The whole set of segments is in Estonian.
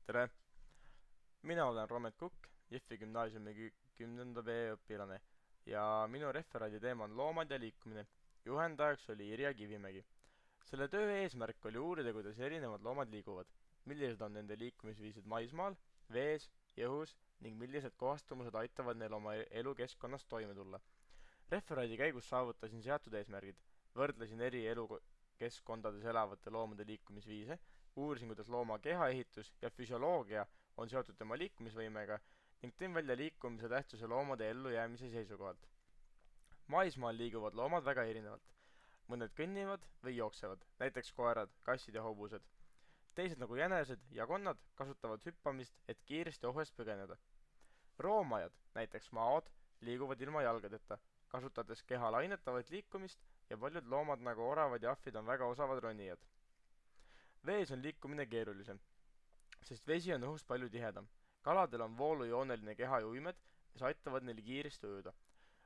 Tere! Mina olen Romet Kukk, Jõhvi gümnaasiumi 10. B õpilane ja minu referaadi teema on loomad ja liikumine. Juhendajaks oli Irja Kivimägi. Selle töö eesmärk oli uurida, kuidas erinevad loomad liiguvad, millised on nende liikumisviisid maismaal, vees ja õhus ning millised kohastumused aitavad neil oma elukeskkonnas toime tulla. Referaadi käigus saavutasin seatud eesmärgid, võrdlesin eri elukeskkondades elavate loomade liikumisviise, uurisin, kuidas looma kehaehitus ja füsioloogia on seotud tema liikumisvõimega ning tõin välja liikumise tähtsuse loomade ellujäämise seisukohalt. Maismaal liiguvad loomad väga erinevalt. Mõned kõnnivad või jooksevad, näiteks koerad, kassid ja hobused. Teised nagu jänesed ja konnad kasutavad hüppamist, et kiiresti ohust põgeneda. Roomajad, näiteks maod, liiguvad ilma jalgadeta, kasutades keha lainetavat liikumist ja paljud loomad nagu oravad ja ahvid on väga osavad ronijad. Vees on liikumine keerulisem, sest vesi on õhus palju tihedam. Kaladel on voolujooneline keha ja uimed, mis aitavad neil kiiresti ujuda.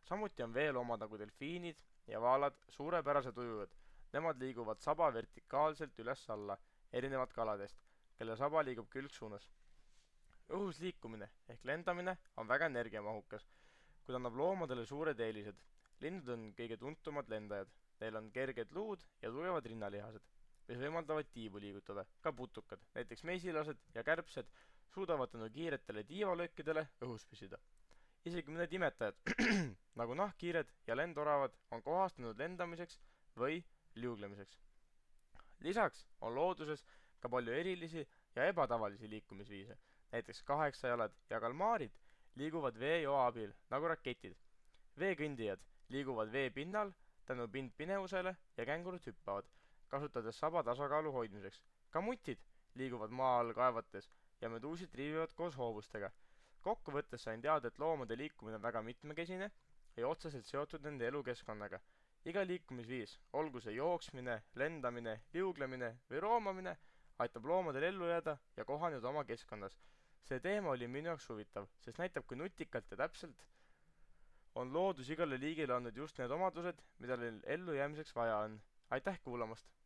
Samuti on veeloomad nagu delfiinid ja vaalad suurepärased ujujad. Nemad liiguvad saba vertikaalselt üles-alla, erinevad kaladest, kelle saba liigub külgsuunas. Õhus liikumine ehk lendamine on väga energiamahukas, kuid annab loomadele suured eelised. Linnud on kõige tuntumad lendajad. Neil on kerged luud ja tugevad rinnalihased, mis võimaldavad tiibu liigutada. Ka putukad, näiteks mesilased ja kärbsed, suudavad tänu kiiretele tiivalöökidele õhus püsida. Isegi mõned imetajad, nagu nahkhiired ja lendoravad, on kohastunud lendamiseks või liuglemiseks. Lisaks on looduses ka palju erilisi ja ebatavalisi liikumisviise. Näiteks kaheksajalad ja kalmaarid liiguvad veejoa abil, nagu raketid. Veekõndijad liiguvad vee pinnal tänu pindpinevusele ja kängurud hüppavad, kasutades saba tasakaalu hoidmiseks. Ka mutid liiguvad maa all kaevates ja meduusid triivivad koos hoovustega. Kokkuvõttes sain teada, et loomade liikumine on väga mitmekesine ja otseselt seotud nende elukeskkonnaga. Iga liikumisviis, olgu see jooksmine, lendamine, liuglemine või roomamine, aitab loomadel ellu jääda ja kohaneda oma keskkonnas. See teema oli minu jaoks huvitav, sest näitab, kui nutikalt ja täpselt on loodus igale liigile andnud just need omadused, mida neil ellu jäämiseks vaja on. Aitäh kuulamast!